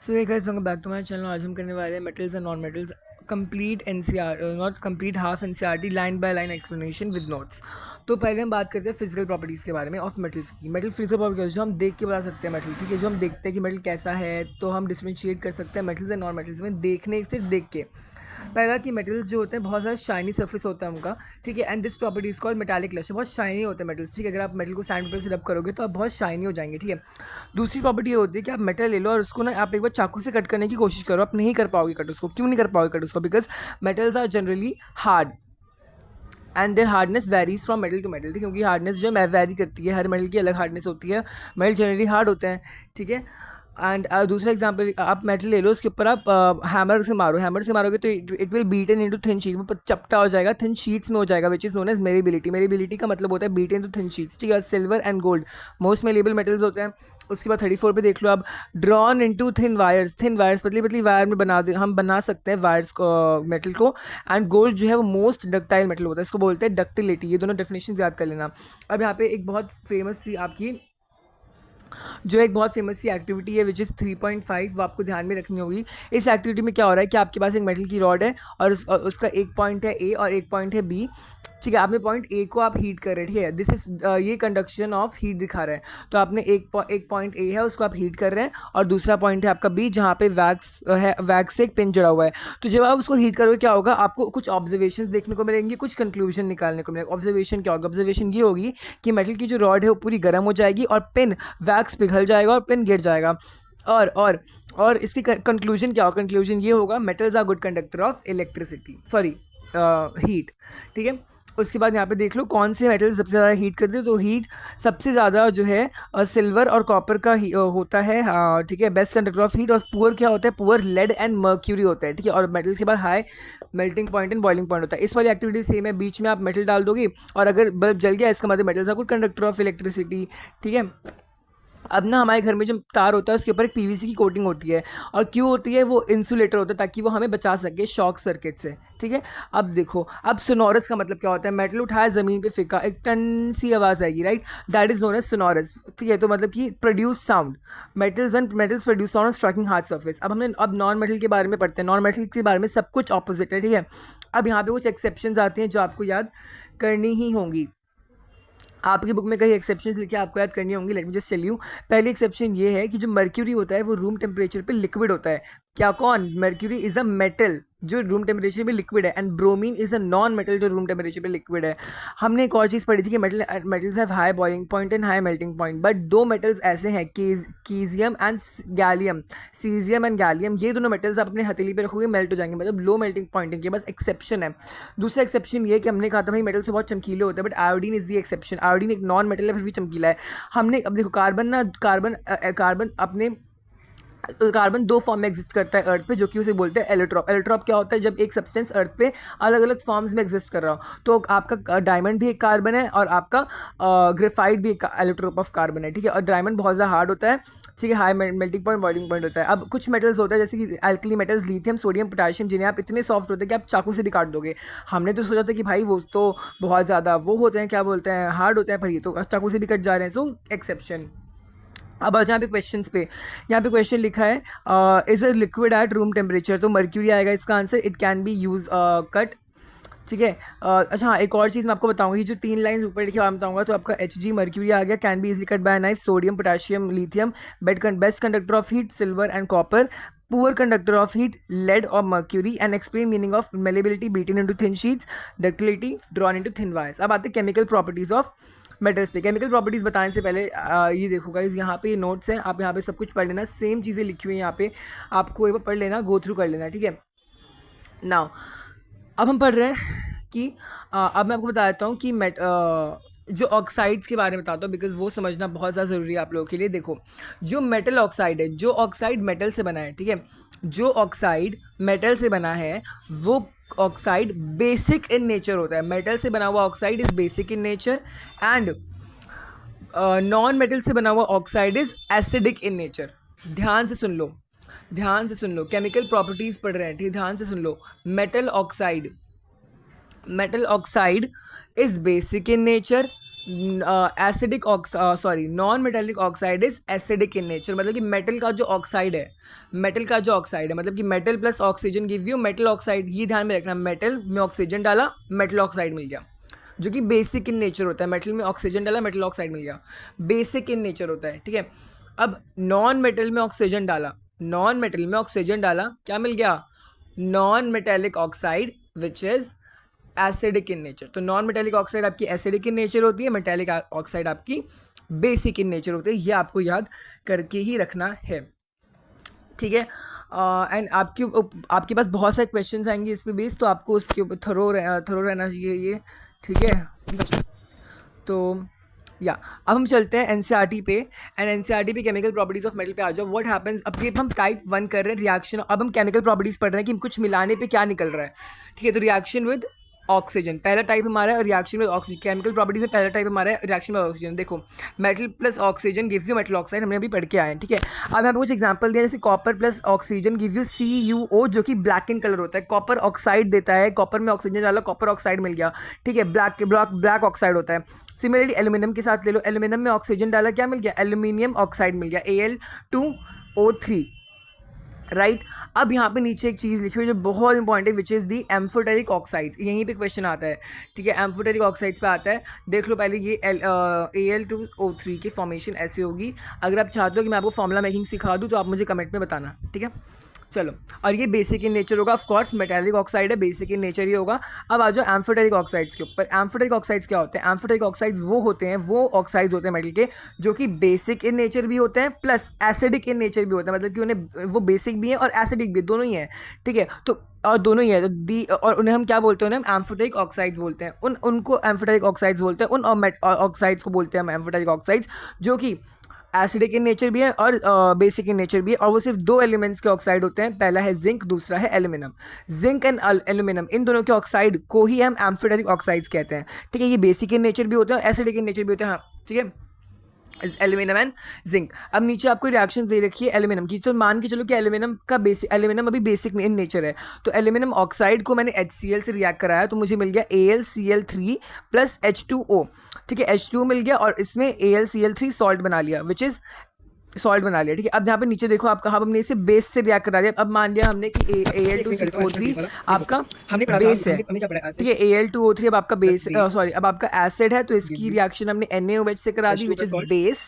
सो ये guys welcome back to my channel. आज हम करने वाले हैं metals and non metals complete NCR not complete half NCERT line by line explanation with notes. तो पहले हम बात करते हैं फिजिकल प्रॉपर्टीज़ के बारे में ऑफ मेटल्स की। मेटल फिजिकल प्रॉपर्टीज जो हम देख के बता सकते हैं मेटल, ठीक है। जो हम देखते हैं कि मेटल कैसा है तो हम डिफ्रेंशिएट कर सकते हैं मेटल्स एंड नॉन मेटल्स में देखने सिर्फ देख के। पहला कि मेटल्स जो होते हैं बहुत ज़्यादा शाइनी सर्फेस होता है उनका, ठीक है। And this property is called metallic lush, बहुत शाइनी होते हैं मेटल्स, ठीक है। अगर आप मेटल को सैंड पेपर से रब करोगे तो आप बहुत शाइनी हो जाएंगे, ठीक है। दूसरी प्रॉपर्टी ये होती है कि आप मेटल ले लो और उसको ना आप एक बार चाकू से कट करने की कोशिश करो, आप नहीं कर पाओगे कट उसको। क्यों नहीं कर पाओगे कट उसको? Because metals are generally hard and their hardness varies from metal to metal, ठीक है। क्योंकि हार्डनेस जो है वेरी करती है, हर मेटल की अलग हार्डनेस होती है। मेटल जनरली हार्ड होते हैं, ठीक है। एंड दूसरा एग्जाम्पल, आप मेटल ले लो, उसके ऊपर आप हैमर से मारो, हैमर से मारोगे तो it will beaten into thin sheet, वो चपटा हो जाएगा, थिन शीट्स में हो जाएगा, विच इज नोन एज मेरेबिलिटी। मेरेबिलिटी का मतलब होता है बीट इनटू थिन शीट्स, ठीक है। Silver and gold most malleable metals होते हैं। उसके बाद 34 पे देख लो आप, drawn into thin wires, thin wires पतली पतली वायर में हम बना सकते हैं वायर्स को, मेटल को। एंड गोल्ड जो है वो मोस्ट डक्टाइल मेटल होता है, इसको बोलते हैं डक्टिलिटी। ये दोनों डेफिनेशन याद कर लेना। अब यहाँ पे एक बहुत फेमस सी आपकी जो एक बहुत फेमस सी एक्टिविटी है विच इज़ 3.5, वो आपको ध्यान में रखनी होगी। इस एक्टिविटी में क्या हो रहा है कि आपके पास एक मेटल की रॉड है और उसका एक पॉइंट है ए और एक पॉइंट है बी, ठीक है। आपने पॉइंट ए को आप हीट कर रहे हैं, ठीक है। दिस इज ये कंडक्शन ऑफ हीट दिखा रहा है। तो आपने एक पॉइंट ए है उसको आप हीट कर रहे हैं और दूसरा पॉइंट है आपका बी जहाँ पे वैक्स है, वैक्स से एक पिन जुड़ा हुआ है। तो जब आप उसको हीट करोगे क्या होगा, आपको कुछ ऑब्जर्वेशन देखने को मिलेंगे, कुछ कंक्लूजन निकालने को मिलेगा। ऑब्जर्वेशन क्या होगा? ऑब्जर्वेशन ये होगी कि मेटल की जो रॉड है वो पूरी गर्म हो जाएगी और पिन वैक्स पिघल जाएगा और पिन गिर जाएगा। और और और इसकी कंक्लूजन क्या होगा? कंक्लूजन ये होगा, metals are good conductor of electricity, sorry heat, ठीक है। उसके बाद यहाँ पे देख लो कौन से मेटल सबसे ज़्यादा हीट करते हैं। तो हीट सबसे ज़्यादा जो है सिल्वर और कॉपर का होता है, ठीक है, बेस्ट कंडक्टर ऑफ हीट। और पुअर क्या होता है? पुअर लेड एंड मर्क्यूरी होता है, ठीक है। और मेटल्स के बाद high melting point and boiling point होता है। इस वाली एक्टिविटी सेम है, बीच में आप मेटल डाल दोगे और अगर बल्ब जल गया इसका मतलब metals are good conductor of electricity, ठीक है। अब ना हमारे घर में जो तार होता है उसके ऊपर एक पीवीसी की कोटिंग होती है, और क्यों होती है? वो इंसुलेटर होता है ताकि वो हमें बचा सके शॉक सर्किट से, ठीक है। अब देखो, अब सोनोरस का मतलब क्या होता है? मेटल उठाया ज़मीन पे फेंका, एक टन सी आवाज़ आएगी, right? That is known as sonorous, ठीक है। तो मतलब कि produce sound, metals produce sound striking hard surface. अब हमने अब नॉन मेटल के बारे में पढ़ते हैं। नॉन मेटल के बारे में सब कुछ ऑपोजिट है, ठीक है। अब यहाँ पे कुछ एक्सेप्शंस आती हैं जो आपको याद करनी ही होंगी। आपकी बुक में कई एक्सेप्शंस लिखे आपको याद करनी होंगी। Let me just tell you. पहली एक्सेप्शन ये है कि जो मर्क्यूरी होता है वो रूम टेम्परेचर पे लिक्विड होता है। क्या? कौन? मर्क्यूरी इज अ मेटल जो रूम टेम्परेचर पे लिक्विड है, and bromine is a non metal जो रूम टेम्परेचर पे लिक्विड है। हमने एक और चीज़ पढ़ी थी कि metals have high boiling point and high melting point, but दो मेटल्स ऐसे हैं, caesium and gallium, caesium and gallium, ये दोनों मेटल्स आप अपने हथेली पे रखोगे मेल्ट हो जाएंगे, मतलब लो मेल्टिंग पॉइंट है। बस एक्सेप्शन है। दूसरा एक्सेप्शन ये कि हमने कहा था भाई मेटल से बहुत चमकीले होते हैं, but iodine is the exception. Iodine एक नॉन मेटल है फिर भी चमकीला है। हमने अब देखो, कार्बन अपने कार्बन दो फॉर्म में एग्जिस्ट करता है अर्थ पे, जो कि उसे बोलते हैं एलोट्रॉप। एलोट्रॉप क्या होता है? जब एक सब्सटेंस अर्थ पे अलग अलग फॉर्म्स में एग्जिस्ट कर रहा हो। तो आपका डायमंड भी एक कार्बन है और आपका ग्रेफाइट भी एक एलोट्रॉप ऑफ कार्बन है, ठीक है। और डायमंड बहुत ज़्यादा हार्ड होता है, ठीक है, high melting point boiling point होता है। अब कुछ मेटल्स होता है जैसे कि alkali metals, lithium, sodium, potassium, जिन्हें आप इतने सॉफ्ट होते हैं कि आप चाकू से भी काट दोगे। हमने तो सोचा था कि भाई वो तो बहुत ज़्यादा वो होते हैं, क्या बोलते हैं, हार्ड होते हैं, पर ये तो चाकू से भी कट जा रहे हैं। सो एक्सेप्शन। अब आज यहाँ पे क्वेश्चंस पे, यहाँ पे क्वेश्चन लिखा है is a liquid at room temperature, तो मर्क्यूरी आएगा इसका answer. It can be use cut, ठीक है। अच्छा हाँ, एक और चीज़ मैं आपको बताऊंगी, जो तीन लाइंस ऊपर लिखे मैं बताऊंगा। तो आपका Hg मर्क्यूरी आ गया, can be easily cut by knife. Sodium, potassium, lithium, best conductor of heat silver and copper, poor conductor of heat lead और mercury. And explain meaning of malleability, beaten into thin sheets, ductility, drawn into thin wires. अब आते हैं chemical properties of metals पे। Chemical properties बताने से पहले ये देखो गाइस, यहाँ पे नोट्स हैं, आप यहाँ पे सब कुछ पढ़ लेना, सेम चीज़ें लिखी हुई हैं यहाँ पे, आपको एक बार पढ़ लेना, गो थ्रू कर लेना, ठीक है। नाउ अब हम पढ़ रहे हैं कि अब मैं आपको बता देता हूँ कि जो ऑक्साइड्स के बारे में बताता हूँ, बिकॉज वो समझना बहुत ज़्यादा ज़रूरी है आप लोगों के लिए। देखो, जो मेटल ऑक्साइड है, जो ऑक्साइड मेटल से बना है, ठीक है, जो ऑक्साइड मेटल से बना है वो ऑक्साइड बेसिक इन नेचर होता है। मेटल से बना हुआ oxide is basic in nature, and non metal से बना हुआ oxide is acidic in nature. ध्यान से सुन लो, ध्यान से सुन लो, केमिकल प्रॉपर्टीज पढ़ रहे हैं, ठीक है, ध्यान से सुन लो। Metal oxide is basic in nature, acidic sorry non metallic oxide is acidic in nature, मतलब कि मेटल का जो ऑक्साइड है, मेटल का जो ऑक्साइड है, मतलब कि metal plus oxygen give you metal oxide, ये ध्यान में रखना, मेटल में ऑक्सीजन डाला मेटल ऑक्साइड मिल गया, जो कि बेसिक इन नेचर होता है, मेटल में ऑक्सीजन डाला मेटल ऑक्साइड मिल गया, बेसिक इन नेचर होता है, ठीक है। अब नॉन मेटल में ऑक्सीजन डाला, नॉन मेटल में ऑक्सीजन डाला, क्या मिल गया, non metallic oxide which is acidic in nature. तो नॉन मेटेलिक ऑक्साइड आपकी एसिडिक इन नेचर होती है, मेटेलिक ऑक्साइड आपकी बेसिक इन नेचर होती है, ये आपको याद करके ही रखना है, ठीक है। एंड आपके पास बहुत सारे क्वेश्चंस आएंगे इस पे बेस, तो आपको उसके ऊपर थरो रहना चाहिए ये, ठीक है। तो या अब हम चलते हैं एनसीईआरटी पे, एंड एनसीईआरटी पे केमिकल प्रॉपर्टीज ऑफ मेटल पे आ जाओ। व्हाट हैपेंस, अब ये हम टाइप 1 कर रहे हैं रिएक्शन, अब हम केमिकल प्रॉपर्टीज पढ़ रहे हैं कि कुछ मिलाने पे क्या निकल रहा है, ठीक है। तो रिएक्शन विद ऑक्सीजन पहला टाइप हमारा है, reaction with oxygen, chemical properties में पहला टाइप हमारा है रिएक्शन विद ऑक्सीजन। देखो metal plus oxygen gives you metal oxide, हमने अभी पढ़ के आए हैं, ठीक है। अब यहाँ पे कुछ एग्जांपल दिया, जैसे copper plus oxygen give you CuO, जो कि ब्लैक इन कलर होता है, कॉपर ऑक्साइड देता है, कॉपर में ऑक्सीजन डाला कॉपर ऑक्साइड मिल गया, ठीक है, ब्लैक ऑक्साइड होता है। सिमिलरली एल्यूमिनियम के साथ ले लो, एल्यूमिनियम में ऑक्सीजन डाला क्या मिल गया, एल्यूमिनियम ऑक्साइड मिल गया, Al2O3, राइट। अब यहाँ पे नीचे एक चीज़ लिखी हुई जो बहुत इंपॉर्टेंट है, which is the amphoteric oxides, यहीं पे क्वेश्चन आता है, ठीक है। एम्फोटेरिक ऑक्साइड्स पे आता है, देख लो पहले ये Al2O3 की फॉर्मेशन ऐसी होगी। अगर आप चाहते हो कि मैं आपको फॉर्मूला मेकिंग सिखा दूँ तो आप मुझे कमेंट में बताना, ठीक है। चलो, और ये बेसिक इन नेचर होगा, ऑफ कोर्स मेटालिक ऑक्साइड है, बेसिक इन नेचर ही होगा। अब आ जाओ एम्फोटेरिक ऑक्साइड्स के ऊपर। एम्फोटेरिक ऑक्साइड्स क्या होते हैं, एम्फोटेरिक ऑक्साइड्स वो होते हैं, वो ऑक्साइड्स होते हैं मेटल के, जो कि बेसिक इन नेचर भी होते हैं प्लस एसिडिक इन नेचर भी होते हैं, मतलब कि उन्हें वो बेसिक भी है और एसिडिक भी, दोनों ही है, ठीक है। तो और दोनों ही है, तो और उन्हें हम क्या बोलते हैं, उन्हें एम्फोटेरिक ऑक्साइड्स बोलते हैं, उनको एम्फोटेरिक ऑक्साइड्स बोलते हैं, उन ऑक्साइड्स को बोलते हैं हम एम्फोटेरिक ऑक्साइड्स, जो कि एसिडिक इन नेचर भी है और बेसिक इन नेचर भी है, और वो सिर्फ दो एलिमेंट्स के ऑक्साइड होते हैं, पहला है जिंक, दूसरा है एल्यूमिनियम। जिंक एंड एल्यूमिनियम, इन दोनों के ऑक्साइड को ही हम एम्फोटेरिक ऑक्साइड्स कहते हैं, ठीक है। ये बेसिक इन नेचर भी होते हैं, एसिडिक इन नेचर भी होते हैं, हाँ, ठीक है, एल्यूमिनियम एंड जिंक। अब नीचे आपको रिएक्शन दे रखी है एल्यूमिनियम की, तो मान के चलो कि एल्यूमिनियम अभी बेसिक इन नेचर है, तो एल्यूमिनियम ऑक्साइड को मैंने HCl से रिएक्ट कराया, तो मुझे मिल गया AlCl3 प्लस H2O, ठीक है, H2O मिल गया, और इसमें AlCl3 सॉल्ट बना लिया, विच इज सॉल्ट बना लिया, ठीक है। अब यहाँ पे नीचे देखो आपका, हमने इसे बेस से रिएक्ट करा दिया। अब मान लिया हमने कि Al2O3 आपका बेस है, ठीक है, Al2O3 अब आपका बेस, सॉरी अब आपका एसिड है, तो इसकी रिएक्शन हमने NaOH से करा दी, विच इज बेस,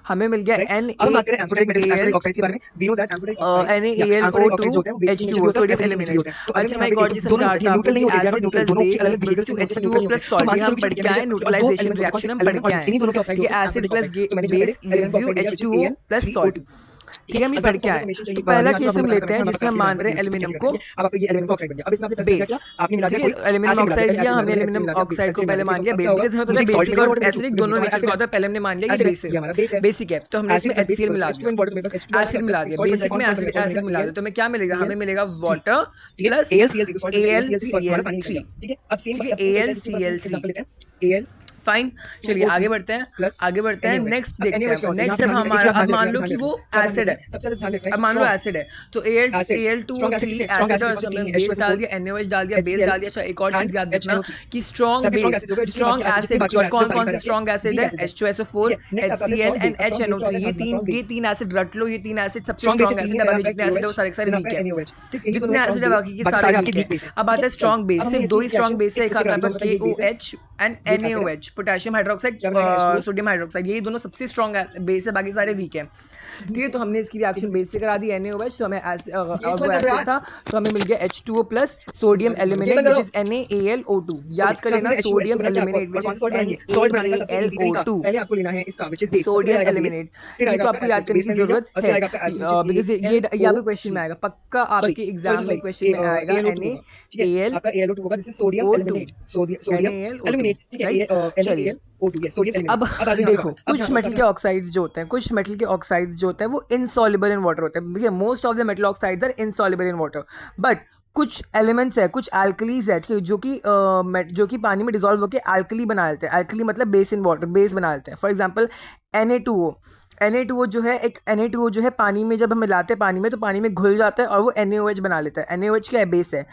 हमें मिल गया NaAlO2H2O, सोडियम एलिमिनेट। अच्छा मैं एक और चीज समझाता हूं कि acid plus base equals to H2O plus salt, ये हम पढ़ के आए, न्यूट्रलाइजेशन रिएक्शन हम पढ़ के आए, ठीक है। Acid plus base gives you H2O plus salt, ठीक है, हम ये पढ़ के आए। तो पहला केस हम लेते हैं जिसमें हम मान रहे हैं एल्यूमिनियम को बेस, ठीक है, एल्यूमिनियम ऑक्साइड लिया हमने, एल्यूमिनियम ऑक्साइड को पहले मान लिया बेस, बिकॉज़ हमें पता है बेसिक और एसिडिक दोनों नेचर का होता है, पहले हमने मान लिया कि बेसिक है, तो हमने इसमें HCl मिला दिया, एसिड मिला दिया, बेसिक में एसिड मिला दिया, तो हमें क्या मिलेगा, हमें मिलेगा वाटर प्लस AlCl3, ठीक है, AlCl3, फाइन। चलिए आगे बढ़ते हैं, नेक्स्ट देखते हैं। नेक्स्ट अब हमारा, अब मान लो कि वो एसिड है, अब मान लो एसिड है, तो Al2O3 एसिड, और हमने बेस डाल दिया, NaOH डाल दिया, बेस डाल दिया। अच्छा एक और चीज याद रखना कि स्ट्रॉन्ग बेस, स्ट्रॉन्ग एसिड कौन कौन से स्ट्रॉन्ग एसिड है, H2SO4, HCl एंड HNO3, ये तीन एसिड रट लो, ये तीन एसिड सबसे स्ट्रॉन्ग एसिड है, बाकी जितने एसिड है वो सारे वीक है, जितने एसिड है बाकी के सारे वीक है। अब आता है स्ट्रॉन्ग बेस, सिर्फ दो ही स्ट्रॉन्ग बेस है, एक आता है KOH and NaOH, potassium hydroxide, sodium hydroxide, ये दोनों सबसे स्ट्रॉन्ग बेस है, बाकी सारे वीक है, ठीक है। तो हमने इसकी रिएक्शन बेस से करा दी NaOH, तो हमें वो एसिड था, तो हमें मिल गया H2O plus sodium aluminate, which is NaAlO2, याद कर लेना, sodium aluminate which is NaAlO2, sodium aluminate, ये तो आपको याद करने की जरूरत है, बिकॉज ये यहाँ पे क्वेश्चन में आएगा, पक्का आपके एग्जाम में क्वेश्चन में आएगा, अब देखो कुछ मेटल के ऑक्साइड्स जो होते हैं, वो इनसॉल्युबल इन वाटर होते हैं, देखिए most of the metal oxides are insoluble in water, but कुछ एलिमेंट्स है, कुछ एल्कलीज है, जो कि पानी में डिसॉल्व होकर एल्कली बना देते हैं, एल्कली मतलब बेस इन वाटर, बेस बना देते हैं। फॉर एग्जांपल Na2O, Na2O जो है एक Na2O जो है पानी में जब हम मिलाते हैं पानी में तो पानी में घुल जाता है और वो NaOH बना लेता है। NaOH क्या है? बेस है।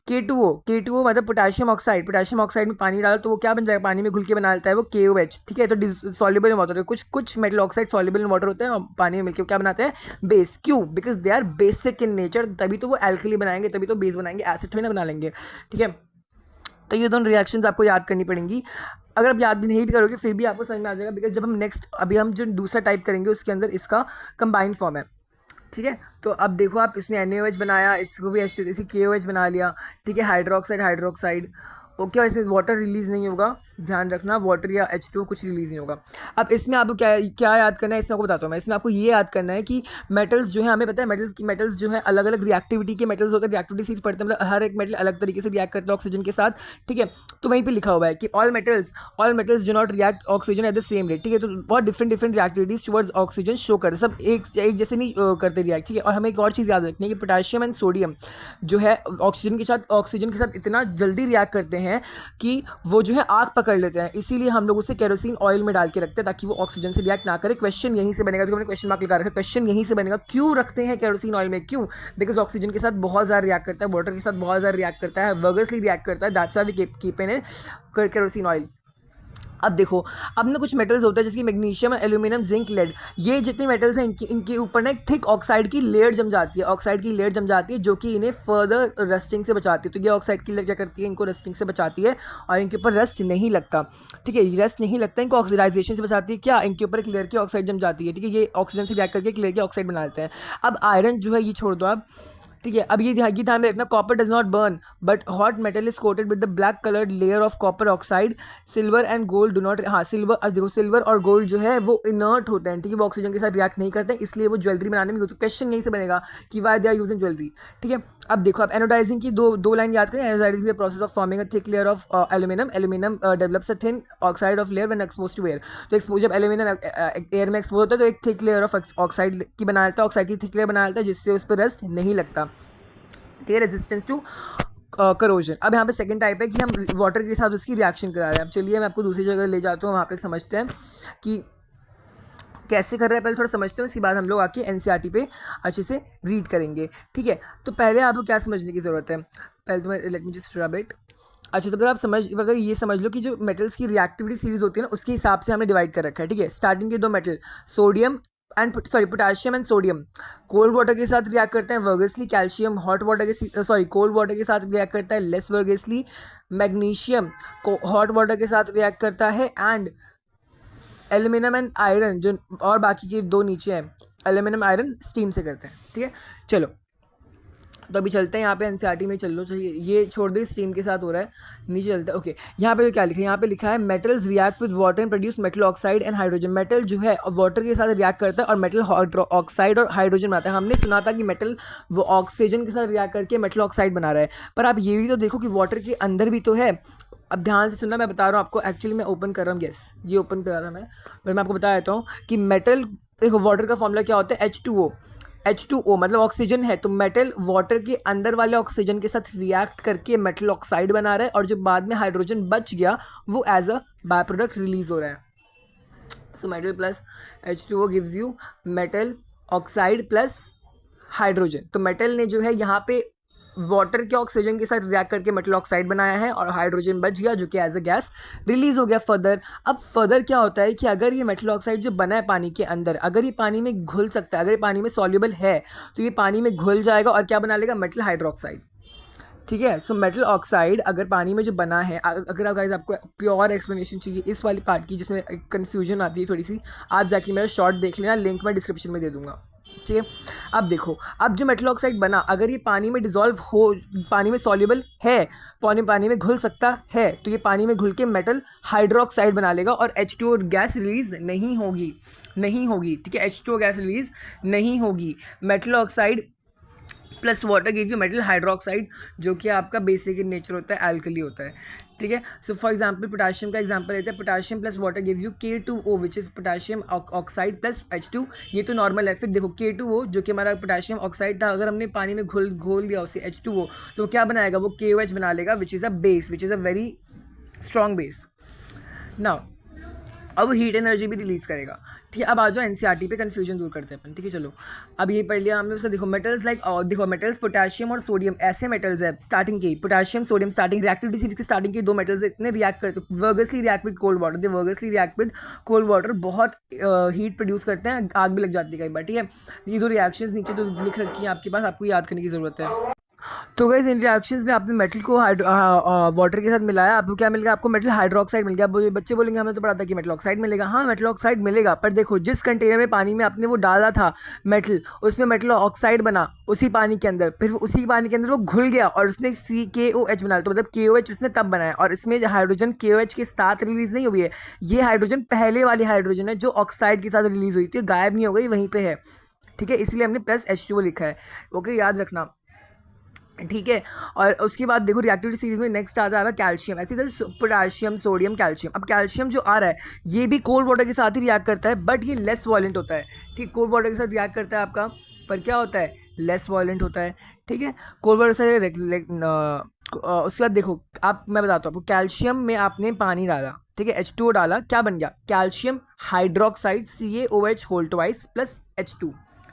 K2O मतलब पोटेशियम ऑक्साइड में पानी डालो तो वो क्या बन जाएगा? पानी में घुल के बना लेता है वो KOH। ठीक है, तो सॉल्युबल इन वाटर, कुछ metal oxide soluble in water होते हैं और पानी में मिलकर क्या बनाते हैं? बेस। क्यों? Because they are basic in nature, तभी तो वो एल्कली बनाएंगे, तभी तो बेस बनाएंगे, एसिड थोड़ी ना बना लेंगे। ठीक है, तो ये दोनों रिएक्शंस आपको याद करनी पड़ेंगी। अगर आप याद भी नहीं भी करोगे फिर भी आपको समझ में आ जाएगा, बिकॉज जब हम नेक्स्ट अभी हम जो दूसरा टाइप करेंगे उसके अंदर इसका कंबाइंड फॉर्म है। ठीक है, तो अब देखो आप, इसने NaOH बनाया, इसको भी इसी KOH बना लिया। ठीक है, हाइड्रोक्साइड ओके, और इसमें वाटर रिलीज नहीं होगा, ध्यान रखना, वाटर या H2O कुछ रिलीज नहीं होगा। अब इसमें आपको क्या क्या याद करना है, इसमें आपको बताता हूँ मैं। इसमें आपको ये याद करना है कि मेटल्स जो है, हमें पता है मेटल्स जो है अलग अलग रिएक्टिविटी के मेटल्स होते हैं, रिएक्टिविटी सीट पढ़ते हैं, मतलब हर एक मेटल अलग तरीके से रिएक्ट करता है ऑक्सीजन के साथ। ठीक है, तो वहीं पे लिखा हुआ है कि all metals do not react oxygen at the same rate. ठीक है, तो बहुत different reactivities towards oxygen show करते, सब एक जैसे नहीं करते रिएक्ट। ठीक है, और हमें एक और चीज़ याद रखनी है कि पोटेशियम एंड सोडियम जो है ऑक्सीजन के साथ इतना जल्दी रिएक्ट करते हैं कि वो जो है आग पकड़ लेते हैं, इसीलिए हम लोग उसे केरोसिन ऑयल में डाल के रखते हैं ताकि वो ऑक्सीजन से रिएक्ट ना करे। क्वेश्चन यहीं से बनेगा, तो हमने क्वेश्चन मार्क लगा रखा है, क्वेश्चन यहीं से बनेगा, क्यों रखते हैं केरोसिन ऑयल में? क्यों? बिकॉज ऑक्सीजन के साथ बहुत ज़्यादा रिएक्ट करता है, वाटर के साथ बहुत ज़्यादा रिएक्ट करता है, वर्गसली रिएक्ट करता है, that's why we keep in kerosene oil. अब देखो, अब ना कुछ मेटल्स होते हैं जैसे मैग्नीशियम, एल्यूमिनियम, जिंक, लेड, ये जितने मेटल्स हैं इनके ऊपर ना एक थिक ऑक्साइड की लेयर जम जाती है, जो कि इन्हें फर्दर रस्टिंग से बचाती है। तो ये ऑक्साइड की लेयर क्या करती है? इनको रस्टिंग से बचाती है और इनके ऊपर रस्ट नहीं लगता। ठीक है, रस्ट नहीं लगता, इनको ऑक्सीडाइजेशन से बचाती है। क्या? इनके ऊपर एक लेयर की ऑक्साइड जम जाती है। ठीक है, ये ऑक्सीजन से रिएक्ट करके एक लेयर की ऑक्साइड बना लेते हैं। अब आयरन जो है ये छोड़ दो आप। ठीक है, अब ये ध्यान में रखना, copper does not burn but hot metal is coated with the black coloured layer of copper oxide. Silver and gold do not, हाँ सिल्वर, अब देखो सिल्वर और गोल्ड जो है वो इनर्ट होते हैं। ठीक है, वो ऑक्सीजन के साथ रिएक्ट नहीं करते हैं, इसलिए वो ज्वेलरी बनाने में यूज। क्वेश्चन यहीं से बनेगा कि why they are using jewellery. ठीक है, अब देखो आप एनोडाइजिंग की दो लाइन याद करें। Anodizing the process of forming a thick layer of aluminium develops a thin oxide of layer when expose to air. तो एक्सपोज, जब एल्यूमिनियम एयर में एक्सपोज होता है तो एक थिक लेयर ऑफ ऑक्साइड की बना लेता है, ऑक्साइड की थिक लेयर बना लेता है, जिससे उस पर रस्ट नहीं लगता। ठीक है, रेजिस्टेंस टू करोजन। अब यहाँ पे सेकंड टाइप है कि हम वाटर के साथ उसकी रिएक्शन करा रहे हैं। अब चलिए मैं आपको दूसरी जगह ले जाता हूँ, वहाँ पे समझते हैं कि कैसे कर रहे हैं। पहले थोड़ा समझते हैं, उसके बाद हम लोग आके NCERT पे अच्छे से रीड करेंगे। ठीक है, तो पहले आपको क्या समझने की ज़रूरत है? पहले तो मैं late me just rub it. अच्छा, तो आप अगर ये समझ लो कि जो मेटल्स की रिएक्टिविटी सीरीज होती है ना, उसके हिसाब से हमने डिवाइड कर रखा है। ठीक है, स्टार्टिंग के दो metal potassium and sodium cold water के साथ रिएक्ट करते हैं वर्गसली। कैल्शियम कोल्ड वाटर के साथ रिएक्ट करता है लेस वर्गसली। मैग्नीशियम को हॉट वाटर के साथ रिएक्ट करता है। एंड एल्यूमिनियम एंड आयरन जो और बाकी के दो नीचे हैं, एल्यूमिनियम आयरन स्टीम से करते हैं। ठीक है, चलो तो अभी चलते हैं यहाँ पे NCERT में चल लो चाहिए, ये छोड़ दे, स्टीम के साथ हो रहा है, नीचे चलते हैं। ओके, यहाँ पे क्या लिखा है? यहाँ पे लिखा है metals react with water and produce metal oxide and hydrogen. Metal जो है वाटर के साथ रिएक्ट करता है और मेटल ऑक्साइड और हाइड्रोजन बनाता है। हमने सुना था कि मेटल वो ऑक्सीजन के साथ रिएक्ट करके मेटल ऑक्साइड बना रहा है, पर आप ये भी तो देखो कि वाटर के अंदर भी तो है। अब ध्यान से सुनना, मैं बता रहा हूँ आपको, एक्चुअली मैं ओपन कर रहा हूँ, यस ये ओपन कर रहा हूँ मैं आपको बता देता हूँ कि मेटल, देखो वाटर का फॉर्मूला क्या होता है? H2O मतलब ऑक्सीजन है, तो मेटल वाटर के अंदर वाले ऑक्सीजन के साथ रिएक्ट करके मेटल ऑक्साइड बना रहा है, और जो बाद में हाइड्रोजन बच गया वो as a by product release हो रहा है। So metal plus H2O gives you metal oxide plus hydrogen. तो मेटल ने जो है यहाँ पे वाटर के ऑक्सीजन के साथ रिएक्ट करके मेटल ऑक्साइड बनाया है और हाइड्रोजन बच गया जो कि एज अ गैस रिलीज हो गया फर्दर। अब फर्दर क्या होता है कि अगर ये मेटल ऑक्साइड जो बना है पानी के अंदर, अगर ये पानी में घुल सकता है, अगर ये पानी में सॉल्युबल है, तो ये पानी में घुल जाएगा और क्या बना लेगा? Metal hydroxide. ठीक है, सो मेटल ऑक्साइड अगर पानी में जो बना है, अगर आप गाइस आपको प्योर एक्सप्लेनेशन चाहिए इस वाली पार्ट की जिसमें कन्फ्यूजन आती है थोड़ी सी, आप जाके मेरा शॉर्ट देख लेना, लिंक मैं डिस्क्रिप्शन में दे दूंगा। ठीक है, अब देखो, अब जो मेटल ऑक्साइड बना, अगर ये पानी में डिजॉल्व हो, पानी में सॉल्युबल है, पानी में घुल सकता है, तो ये पानी में घुल के मेटल हाइड्रोक्साइड बना लेगा और H2O गैस रिलीज नहीं होगी। ठीक है, H2O गैस रिलीज नहीं होगी। Metal oxide plus water give you metal hydroxide, जो कि आपका बेसिक इन नेचर होता है, एल्कली होता है। ठीक है, सो फॉर एग्जांपल पोटाशियम का एग्जांपल लेते हैं। Potassium plus water give you K2O which is potassium oxide plus H2। ये तो नॉर्मल है। फिर देखो K2O जो कि हमारा पोटाशियम ऑक्साइड था, अगर हमने पानी में घोल दिया उसे H2O, तो क्या बनाएगा? वो KOH बना लेगा which is a base, which is a very strong base. Now और वो हीट एनर्जी भी रिलीज़ करेगा। ठीक है, अब आ जाओ एनसीईआरटी पे, कन्फ्यूजन दूर करते हैं अपन। ठीक है, चलो अब ये पढ़ लिया हमने। उसका देखो मेटल्स लाइक, देखो मेटल्स पोटेशियम और सोडियम ऐसे मेटल्स है स्टार्टिंग की, potassium sodium starting reactivity series के स्टार्टिंग के 2 मेटल्स इतने रिएक्ट करते हैं, vigorously react with cold water, they vigorously react with cold water, बहुत हीट प्रोड्यूस करते हैं, आग भी लग जाती है कई बार। ठीक है, ये 2 रिएक्शंस नीचे जो लिख रखी हैं आपके पास, आपको याद करने की ज़रूरत है। तो गाइस इन रिएक्शंस में आपने मेटल को वाटर के साथ मिलाया, आपको क्या मिल गया? आपको मेटल हाइड्रोक्साइड मिल गया। अब बच्चे बोलेंगे हमें तो पता था कि मेटल ऑक्साइड मिलेगा। हाँ, मेटल ऑक्साइड मिलेगा, पर देखो जिस कंटेनर में पानी में आपने वो डाला था मेटल, उसमें मेटल ऑक्साइड बना उसी पानी के अंदर, फिर उसी पानी के अंदर वो घुल गया और उसने CaOH बना, तो मतलब KOH उसने तब बनाया, और इसमें हाइड्रोजन KOH के साथ रिलीज नहीं हुई है, ये हाइड्रोजन पहले वाली हाइड्रोजन है जो ऑक्साइड के साथ रिलीज हुई थी, गायब नहीं हो गई, वहीं पे है। ठीक है, इसलिए हमने प्लस H2O लिखा है। ओके, याद रखना। ठीक है, और उसके बाद देखो रिएक्टिविटी सीरीज में नेक्स्ट आता है कैल्शियम। ऐसे पोटेशियम सोडियम कैल्शियम। अब कैल्शियम जो आ रहा है ये भी कोल्ड वाटर के साथ ही रिएक्ट करता है, बट ये लेस वॉलेंट होता है। ठीक, कोल्ड वाटर के साथ रिएक्ट करता है आपका, पर क्या होता है? लेस वॉलेंट होता है। ठीक है, कोल्ड वाटर से उसके बाद देखो आप, मैं बताता हूँ आपको, कैल्शियम में आपने पानी डाला, ठीक है, H2O डाला, क्या बन गया? Calcium hydroxide CaOH whole twice plus H2।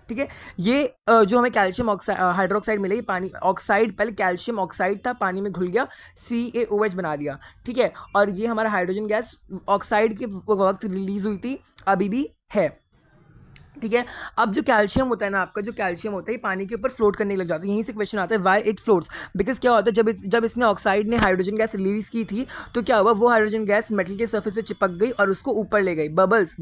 ठीक है, ये जो हमें कैल्शियम हाइड्रोक्साइड मिले, पानी ऑक्साइड, पहले कैल्शियम ऑक्साइड था, पानी में घुल गया, CaOH बना दिया। ठीक है, और ये हमारा हाइड्रोजन गैस ऑक्साइड के वक्त रिलीज हुई थी, अभी भी है। ठीक है, अब जो कैल्शियम होता है ना आपका, जो कैल्शियम होता है पानी के ऊपर फ्लोट करने लग जाता है। यहीं से क्वेश्चन आता है व्हाई इट फ्लोट्स, बिकॉज क्या होता है जब इसने ऑक्साइड ने हाइड्रोजन गैस रिलीज की थी, तो क्या हुआ? वो हाइड्रोजन गैस मेटल के सर्फेस पे चिपक गई और उसको ऊपर ले गई, बबल्स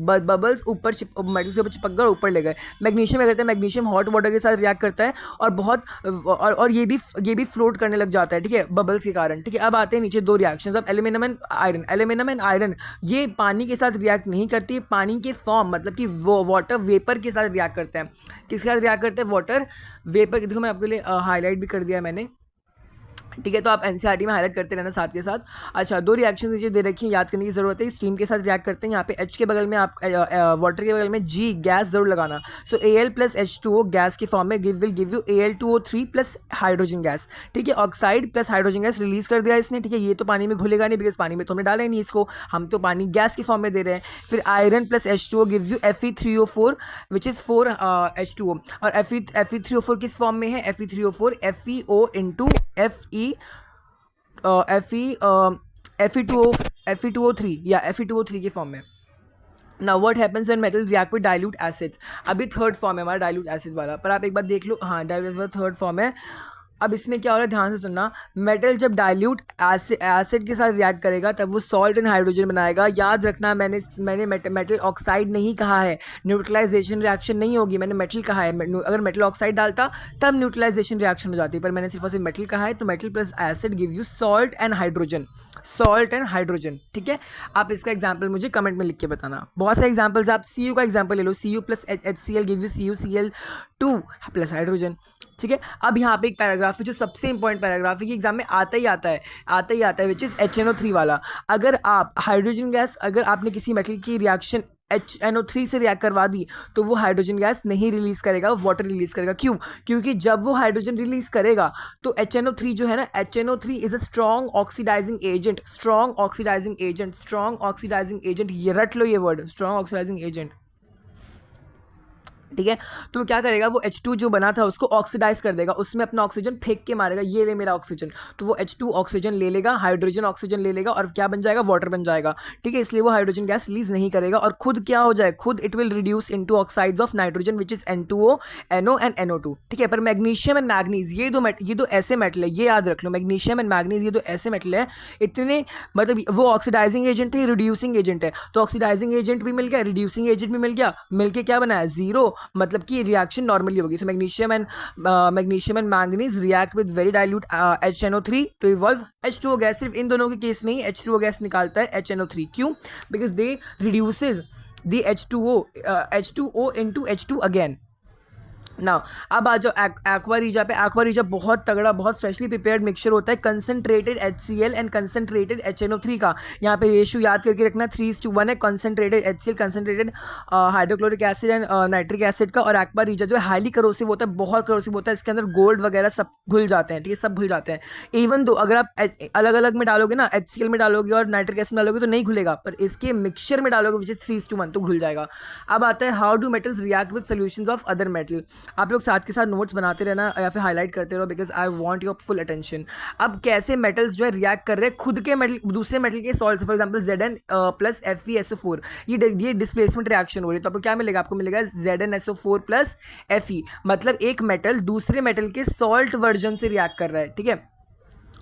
ऊपर मेटल के ऊपर चिपक गए और ऊपर ले गए। मैग्नीशियम क्या करता है? मैग्नीशियम हॉट वाटर के साथ रिएक्ट करता है और बहुत और ये भी फ्लोट करने लग जाता है। ठीक है, बबल्स के कारण। ठीक है, अब आते हैं नीचे 2 रिएक्शन। अब aluminium and iron. Aluminium and iron ये पानी के साथ रिएक्ट नहीं करती, पानी के फॉर्म मतलब कि वो वाटर वेपर के साथ रिएक्ट करते हैं। किसके साथ रिएक्ट करते हैं? Water vapour. देखो मैं आपके लिए हाईलाइट भी कर दिया है मैंने। ठीक है, तो आप एनसीईआरटी में हाईलाइट करते रहना साथ के साथ। अच्छा, 2 रिएक्शन नीचे दे रखी हैं, याद करने की जरूरत है। स्टीम के साथ रिएक्ट करते हैं, यहाँ पे H के बगल में आप वाटर के बगल में G गैस जरूर लगाना। सो Al प्लस H2O गैस के फॉर्म में will give you Al2O3 plus hydrogen gas. ठीक है, oxide plus hydrogen gas release कर दिया इसने। ठीक है, ये तो पानी में घुलेगा नहीं, बिकॉज पानी में तो हमने डाला ही नहीं इसको, हम तो पानी गैस के फॉर्म में दे रहे हैं। फिर iron plus H2O gives you Fe3O4 which is 4 H2O, और Fe3O4 किस फॉर्म में है? Fe3O4 FeO इंटू Fe2O3 या Fe2O3 के फॉर्म में। Now what happens when metal react with dilute acids? अभी थर्ड फॉर्म है हमारा डाइल्यूट एसिड वाला, पर आप एक बार देख लो। हाँ, डाइल्यूट एसिड वाला थर्ड फॉर्म है। अब इसमें क्या हो रहा है, ध्यान से सुनना। मेटल जब डाइल्यूट एसिड के साथ रिएक्ट करेगा तब वो सॉल्ट एंड हाइड्रोजन बनाएगा। याद रखना, मैंने मेटल ऑक्साइड नहीं कहा है, न्यूट्रलाइजेशन रिएक्शन नहीं होगी, मैंने मेटल कहा है। अगर मेटल ऑक्साइड डालता तब न्यूट्रलाइजेशन रिएक्शन हो जाती, पर मैंने सिर्फ और सिर्फ मेटल कहा है। तो metal plus acid give you salt and hydrogen, salt and hydrogen. ठीक है, आप इसका एग्जाम्पल मुझे कमेंट में लिख के बताना। बहुत सारे एग्जाम्पल्स, आप CU का एग्जाम्पल ले लो। CU plus HCl give you CuCl2 plus hydrogen. ठीक है, अब यहाँ पे एक पैराग्राफ है जो सबसे इंपॉर्टेंट पैराग्राफ है कि एग्जाम में आता ही आता है विच इज़ HNO3 वाला। अगर आप हाइड्रोजन गैस, अगर आपने किसी मेटल की रिएक्शन HNO3 से रिएक्ट करवा दी तो वो हाइड्रोजन गैस नहीं रिलीज करेगा, वाटर रिलीज करेगा। क्यों? क्योंकि जब वो हाइड्रोजन रिलीज करेगा तो HNO3 जो है ना, HNO3 is a strong oxidising agent, strong oxidising agent, ये रट लो ये वर्ड, स्ट्रॉन्ग ऑक्सीडाइजिंग एजेंट। ठीक है, तो क्या करेगा? वो H2 जो बना था उसको ऑक्सीडाइज कर देगा, उसमें अपना ऑक्सीजन फेंक के मारेगा, ये ले मेरा ऑक्सीजन, तो वो H2 ऑक्सीजन ले लेगा, हाइड्रोजन ऑक्सीजन ले लेगा और क्या बन जाएगा? वाटर बन जाएगा। ठीक है, इसलिए वो हाइड्रोजन गैस रिलीज नहीं करेगा और खुद क्या हो जाए? खुद it will reduce into oxides of nitrogen which is N2O, NO and NO2। ठीक है, पर मैग्नीशियम एंड मैग्नीज ये दो ऐसे मेटल है, ये याद रख लो, मैग्नीशियम एंड मैग्नीज ये दो ऐसे मेटल है, इतने मतलब वो ऑक्सीडाइजिंग एजेंट है, रिड्यूसिंग एजेंट है। तो ऑक्सीडाइजिंग एजेंट भी मिल गया, रिड्यूसिंग एजेंट भी मिल गया, मिलके क्या बनाया? जीरो, मतलब कि रिएक्शन नॉर्मली होगी। So magnesium and manganese react with very dilute HNO3 to evolve H2O gas. सिर्फ इन दोनों के केस में ही H2O गैस निकालता है HNO3। क्यों? Because they reduces the H2O into H2 again. ना अब आ जाओ एक्वा रीजा पे। एक्वा रीजा बहुत तगड़ा, बहुत फ्रेशली प्रिपेयर्ड मिक्सचर होता है concentrated HCl and concentrated HNO3 का। यहाँ पे रेशियो याद करके रखना 3:1 है। Concentrated HCl, concentrated hydrochloric acid and nitric acid का। और एक्वा रीजा जो है हाईली करोसिव होता है, बहुत करोसिव होता है। इसके अंदर गोल्ड वगैरह सब घुल जाते हैं, ठीक है, सब घुल जाते हैं। इवन दो अगर आप अलग अलग में डालोगे ना, HCl में डालोगे और नाइट्रिक एसिड में डालोगे तो नहीं घुलेगा, पर इसके मिक्सचर में डालोगे विच इज 3:1 तो घुल जाएगा। अब आता है how do metals react with solutions of other metal. आप लोग साथ के साथ नोट्स बनाते रहना या फिर हाईलाइट करते रहो, because I want your full attention. अब कैसे मेटल्स जो है रिएक्ट कर रहे हैं खुद के मेटल दूसरे मेटल के salt, for example Zn plus FeSO4, ये डिस्प्लेसमेंट रिएक्शन हो रही है। तो आपको क्या मिलेगा? आपको मिलेगा ZnSO4 प्लस Fe, मतलब एक मेटल दूसरे मेटल के सॉल्ट वर्जन से रिएक्ट कर रहा है, ठीक है,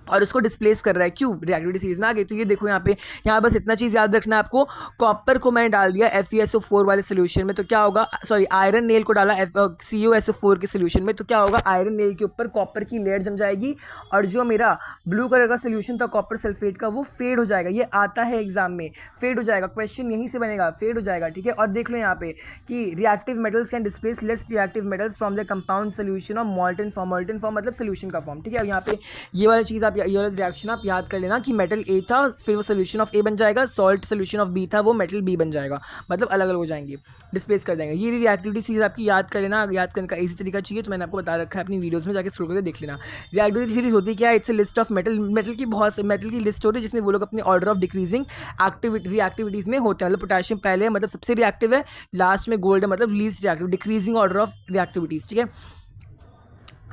और उसको डिस्प्लेस कर रहा है। क्यों? रिएक्टिविटी सीरीज में आ गई। तो ये देखो यहाँ बस इतना चीज़ याद रखना है आपको। कॉपर को मैंने डाल दिया FeSO4 वाले सोल्यूशन में, तो क्या होगा? सॉरी, आयरन नेल को डाला CuSO4 के सोल्यूशन में, तो क्या होगा? आयरन नेल के ऊपर कॉपर की लेयर जम जाएगी और जो मेरा ब्लू कलर का सोल्यूशन था कॉपर सल्फेट का, वो फेड हो जाएगा। ये आता है एग्जाम में, फेड हो जाएगा, क्वेश्चन यहीं से बनेगा, फेड हो जाएगा, ठीक है। और देख लो यहाँ पे कि reactive metals can displace less reactive metals from the compound solution of मॉल्टन form. मॉल्टन form मतलब सोल्यूशन का फॉर्म, ठीक है। अब यहाँ पे ये वाली चीज़ ये वाला रिएक्शन आप याद कर लेना कि मेटल ए था, फिर वो सोल्यूशन ऑफ ए बन जाएगा, सॉल्ट सोल्यूशन ऑफ बी था, वो मेटल बी बन जाएगा, मतलब अलग अलग हो जाएंगे, डिस्प्लेस कर देंगे। ये रिएक्टिविटी सीरीज आपकी याद कर लेना। याद करने का इसी तरीका चाहिए तो मैंने आपको बता रखा है, अपनी वीडियोस में जाकर स्क्रॉल करके देख लेना। रिएक्टिविटी सीरीज होती क्या है? It's a list of metal की बहुत से मेटल की लिस्ट होती है, जिसमें वो लोग अपने ऑर्डर ऑफ डिक्रीजिंग रिएक्टिविटीज में होते हैं। मतलब पोटेशियम पहले मतलब सबसे रिएक्टिव है, लास्ट में गोल्ड है मतलब least reactive, decreasing order of reactivities, ठीक है।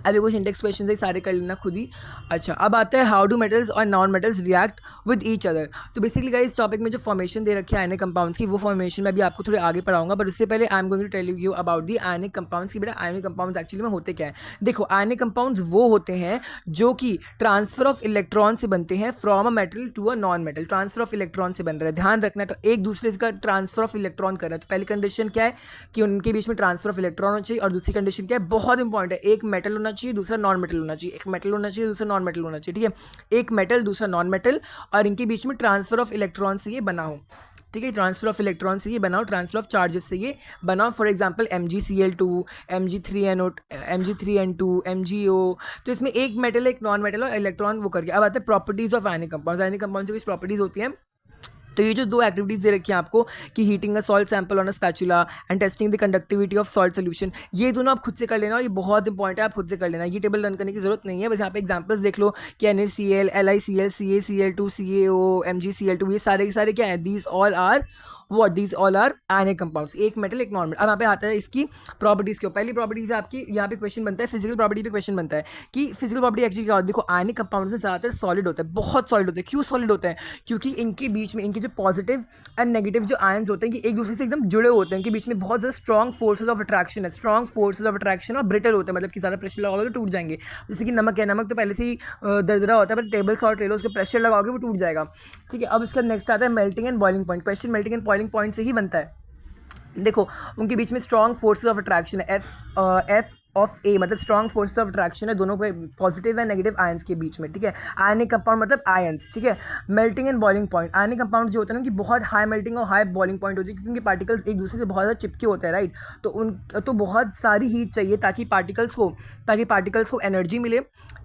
अभी कुछ इंडेक्स क्वेश्चन है, सारे कर लेना खुद ही। अच्छा, अब आता है हाउ डू मेटल्स और non metals react with each other. तो बेसिकली गाइस इस टॉपिक में जो फॉर्मेशन दे रखी है आयनिक कंपाउंड्स की, वो फॉर्मेशन मैं अभी आपको थोड़े आगे पढ़ाऊंगा, बट उससे पहले I am going to tell you about the ionic compounds की। बेटा आयनिक कंपाउंड्स एक्चुअली में होते क्या है? देखो, आयनिक कंपाउंड्स वो होते हैं जो कि ट्रांसफर ऑफ इलेक्ट्रॉन से बनते हैं from a metal to a non metal. Transfer of electron से बन रहा है, ध्यान रखना, तो एक दूसरे का ट्रांसफर ऑफ इलेक्ट्रॉन कर रहा है। तो पहली कंडीशन क्या है कि उनके बीच में ट्रांसफर ऑफ इलेक्ट्रॉन होना चाहिए, और दूसरी कंडीशन क्या है? बहुत इंपॉर्टेंट है, एक मेटल होना चाहिए, दूसरा नॉन मेटल होना चाहिए। एक मेटल होना चाहिए, दूसरा नॉन मेटल होना चाहिए, ठीक है। एक मेटल दूसरा नॉन मेटल, और इनके बीच में ट्रांसफर ऑफ इलेक्ट्रॉन से ये बना हो, ठीक है। ट्रांसफर ऑफ इलेक्ट्रॉन से ये बनाओ, ट्रांसफर ऑफ चार्जेस से ये बनाओ। For example MgCl2, Mg3NO2, MgO। तो इसमें एक मेटल एक नॉन मेटल और इलेक्ट्रॉन वो करके। अब आते हैं properties of ionic compounds. Ionic compound से कुछ प्रॉपर्टीज होती हैं। तो ये जो दो एक्टिविटीज़ दे रखी हैं आपको कि heating a salt sample on a spatula and testing the conductivity of salt solution, ये दोनों आप खुद से कर लेना, और ये बहुत इंपॉर्टेंट है, आप खुद से कर लेना। ये टेबल रन करने की जरूरत नहीं है, बस यहाँ पे एग्जांपल्स देख लो कि NaCl, LiCl, CaCl2, CaO, MgCl2, ये सारे के सारे क्या है? These all are what? These all are ionic compounds, एक मेटल एक नॉन मेटल। अब यहाँ पे आता है इसकी प्रॉपर्टीज़ क्यों। पहली प्रॉपर्टीज है आपकी, यहाँ पे क्वेश्चन बनता है फिजिकल प्रॉपर्टी पे क्वेश्चन बनता है कि फिजिकल प्रॉपर्टी एक्चुअली क्या होती है। देखो, आयनिक कंपाउंड्स में ज़्यादातर सॉलिड होता है, बहुत सॉलिड होते हैं। क्यों सॉलिड होते हैं? क्योंकि इनके बीच में इनके जो पॉजिटिव एंड नेगेटिव जो आयंस होते हैं कि एक दूसरे से एकदम जुड़े होते हैं, इनके बीच में बहुत ज़्यादा स्ट्रॉन्ग फोर्सेज ऑफ अट्रैक्शन है, स्ट्रॉन्ग फोर्सेज ऑफ अट्रैक्शन, और ब्रिटल होते हैं, मतलब कि ज़्यादा प्रेशर लगाओगे तो टूट जाएंगे। जैसे कि नमक है, नमक तो पहले से ही दरदरा होता है, पर टेबल सॉल्ट ले लो, उसके प्रेशर लगाओगे वो टूट जाएगा, ठीक है। अब इसका नेक्स्ट आता है melting and boiling point. Question melting and boiling point से ही बनता है। देखो, उनके बीच में स्ट्रॉन्ग फोर्सेज ऑफ अट्रैक्शन है, एफ ऑफ ए, मतलब स्ट्रॉन्ग फोर्सेज ऑफ अट्रैक्शन है दोनों के पॉजिटिव एंड नेगेटिव आयंस के बीच में, ठीक है। आयनिक कंपाउंड मतलब आयंस, ठीक है। Melting and boiling point, ionic compound जो होता है ना कि बहुत हाई मेल्टिंग और हाई बॉइलिंग पॉइंट होती है, क्योंकि पार्टिकल्स एक दूसरे से बहुत ज़्यादा चिपके होते हैं, राइट। तो बहुत सारी हीट चाहिए ताकि पार्टिकल्स को एनर्जी मिले,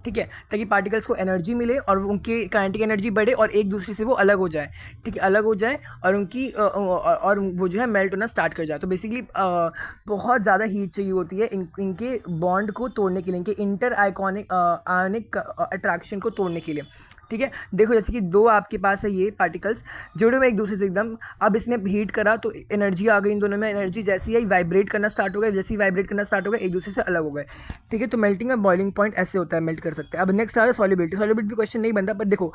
ठीक है, ताकि पार्टिकल्स को एनर्जी मिले और उनकी काइनेटिक एनर्जी बढ़े और एक दूसरे से वो अलग हो जाए, ठीक है, अलग हो जाए, और उनकी और वो जो है मेल्ट होना स्टार्ट कर जाए। तो बेसिकली बहुत ज़्यादा हीट चाहिए होती है इनके बॉन्ड को तोड़ने के लिए, इनके इंटर आयनिक अट्रैक्शन को तोड़ने के लिए, ठीक है। देखो, जैसे कि दो आपके पास है ये पार्टिकल्स जुड़े हुए एक दूसरे से एकदम, अब इसने हीट करा तो एनर्जी आ गई इन दोनों में, एनर्जी जैसी ही वाइब्रेट करना स्टार्ट हो गया, जैसे ही वाइब्रेट करना स्टार्ट हो गया एक दूसरे से अलग हो गए, ठीक है। तो मेल्टिंग और बॉइलिंग पॉइंट ऐसे होता है, मेल्ट कर सकते हैं। अब नेक्स्ट आ रहा है सॉल्युबिलिटी। सॉल्युबिलिटी क्वेश्चन नहीं बनता, पर देखो,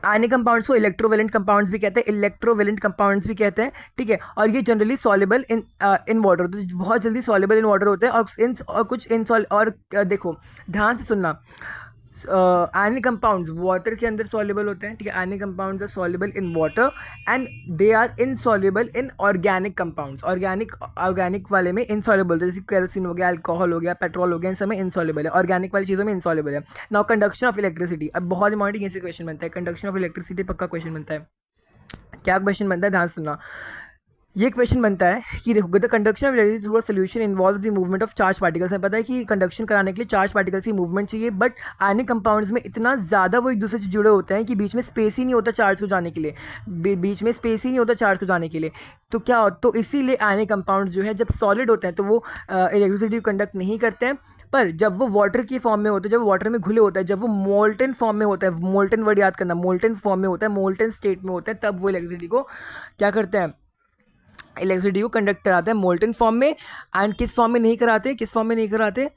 आयनिक कंपाउंड्स को इलेक्ट्रोवेलेंट कंपाउंड्स भी कहते हैं, इलेक्ट्रोवेलेंट कंपाउंड्स भी कहते हैं, ठीक है। और ये जनरली सॉल्युबल इन वाटर, तो बहुत जल्दी सॉल्युबल इन वाटर होते हैं, और कुछ देखो ध्यान से सुनना, आयनिक कंपाउंड्स वाटर के अंदर सॉल्युबल होते हैं, ठीक है। Ionic compounds are soluble in water and they are insoluble in organic compounds. Organic वाले में इनसॉल्युबल, जैसे केरोसिन हो गया, अल्कोहल हो गया, पेट्रोल हो गया, इन सब में इनसॉल्युबल है, ऑर्गेनिक वाली चीज़ों में इनसॉल्युबल है। नाउ कंडक्शन ऑफ इलेक्ट्रिसिटी, अब बहुत इंपॉर्टेंट ये से क्वेश्चन बनता है, कंडक्शन ऑफ इलेक्ट्रिसिटी पक्का क्वेश्चन बनता है। क्या क्वेश्चन बनता है, ध्यान सुनना। ये क्वेश्चन बनता है कि देखो, the conduction of electricity through a solution involves the movement of charge particles. हमें पता है कि कंडक्शन कराने के लिए चार्ज पार्टिकल्स की मूवमेंट चाहिए, बट आयनिक कंपाउंड्स में इतना ज़्यादा वो एक दूसरे से जुड़े होते हैं कि बीच में स्पेस ही नहीं होता चार्ज को जाने के लिए, बीच में स्पेस ही नहीं होता चार्ज को जाने के लिए। तो क्या तो इसीलिए आयनिक कंपाउंड जो है जब सॉलिड होते हैं तो वो इलेक्ट्रिसिटी को कंडक्ट नहीं करते हैं, पर जब वो वाटर के फॉर्म में होते हैं, जब वाटर में घुले होता है, जब वो मोल्टन फॉर्म में होता है, मोल्टन वर्ड याद करना, मोल्टन फॉर्म में होता है, मोल्टन स्टेट में होता है, तब वो इलेक्ट्रिसिटी को क्या करते हैं, इलेक्ट्रिसिटी को कंडक्ट कराते हैं मोल्टन फॉर्म में। एंड किस फॉर्म में नहीं कराते, किस फॉर्म में नहीं कराते,